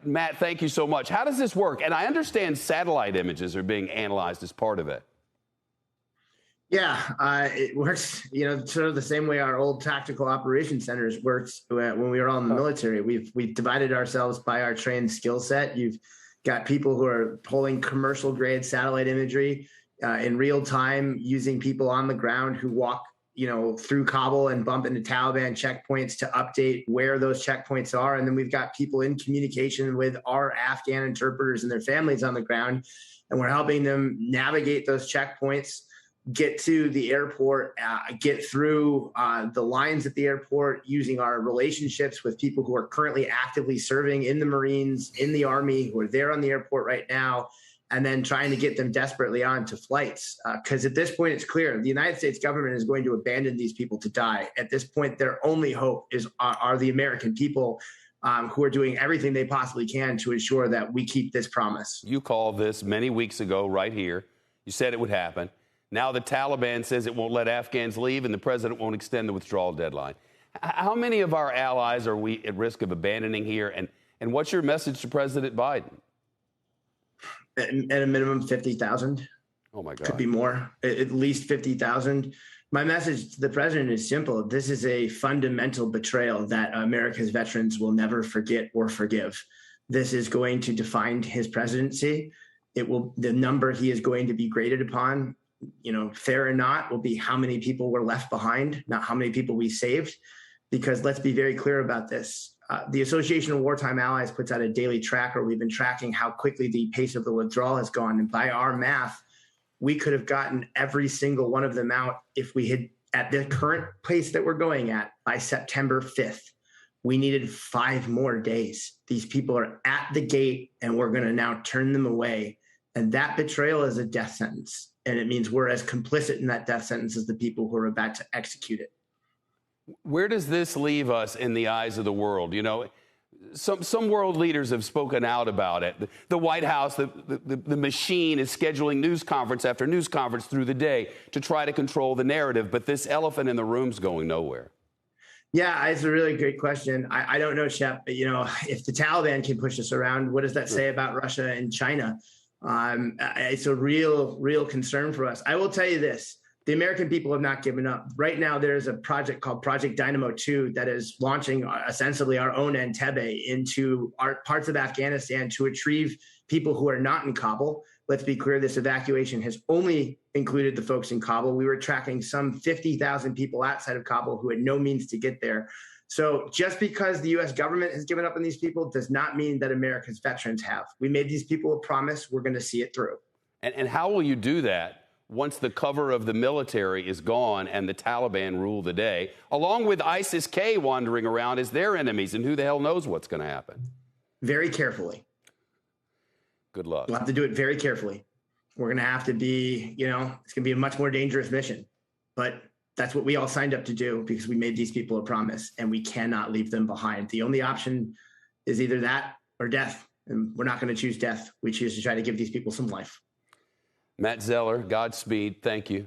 Matt, thank you so much. How does this work? And I understand satellite images are being analyzed as part of it. Yeah, it works, sort of the same way our old tactical operations centers worked when we were all in the military. We've divided ourselves by our trained skill set. You've got people who are pulling commercial grade satellite imagery in real time, using people on the ground who walk, through Kabul and bump into Taliban checkpoints to update where those checkpoints are. And then we've got people in communication with our Afghan interpreters and their families on the ground, and we're helping them navigate those checkpoints, get to the airport, get through the lines at the airport, using our relationships with people who are currently actively serving in the Marines, in the Army, who are there on the airport right now, and then trying to get them desperately onto flights. Because at this point, it's clear the United States government is going to abandon these people to die. At this point, their only hope are the American people, who are doing everything they possibly can to ensure that we keep this promise. You called this many weeks ago right here. You said it would happen. Now the Taliban says it won't let Afghans leave, and the president won't extend the withdrawal deadline. How many of our allies are we at risk of abandoning here? And what's your message to President Biden? At a minimum, 50,000. Oh, my God. Could be more, at least 50,000. My message to the president is simple. This is a fundamental betrayal that America's veterans will never forget or forgive. This is going to define his presidency. The number he is going to be graded upon, fair or not, will be how many people were left behind, not how many people we saved. Because let's be very clear about this. The Association of Wartime Allies puts out a daily tracker. We've been tracking how quickly the pace of the withdrawal has gone. And by our math, we could have gotten every single one of them out if we had, at the current pace that we're going at, by September 5th. We needed 5 more days. These people are at the gate, and we're going to now turn them away. And that betrayal is a death sentence. And it means we're as complicit in that death sentence as the people who are about to execute it. Where does this leave us in the eyes of the world? Some world leaders have spoken out about it. The White House, the machine is scheduling news conference after news conference through the day to try to control the narrative. But this elephant in the room's going nowhere. Yeah, it's a really great question. I don't know, Shep, but, if the Taliban can push us around, what does that say about Russia and China? It's a real concern for us. I will tell you this. The American people have not given up. Right now, there's a project called Project Dynamo 2 that is launching ostensibly our own Entebbe into parts of Afghanistan to retrieve people who are not in Kabul. Let's be clear, this evacuation has only included the folks in Kabul. We were tracking some 50,000 people outside of Kabul who had no means to get there. So just because the U.S. government has given up on these people does not mean that America's veterans have. We made these people a promise. We're going to see it through. And how will you do that once the cover of the military is gone and the Taliban rule the day, along with ISIS-K wandering around as their enemies, and who the hell knows what's going to happen? Very carefully. Good luck. We'll have to do it very carefully. We're going to have to be, it's going to be a much more dangerous mission. But that's what we all signed up to do, because we made these people a promise, and we cannot leave them behind. The only option is either that or death. And we're not going to choose death. We choose to try to give these people some life. Matt Zeller, Godspeed. Thank you.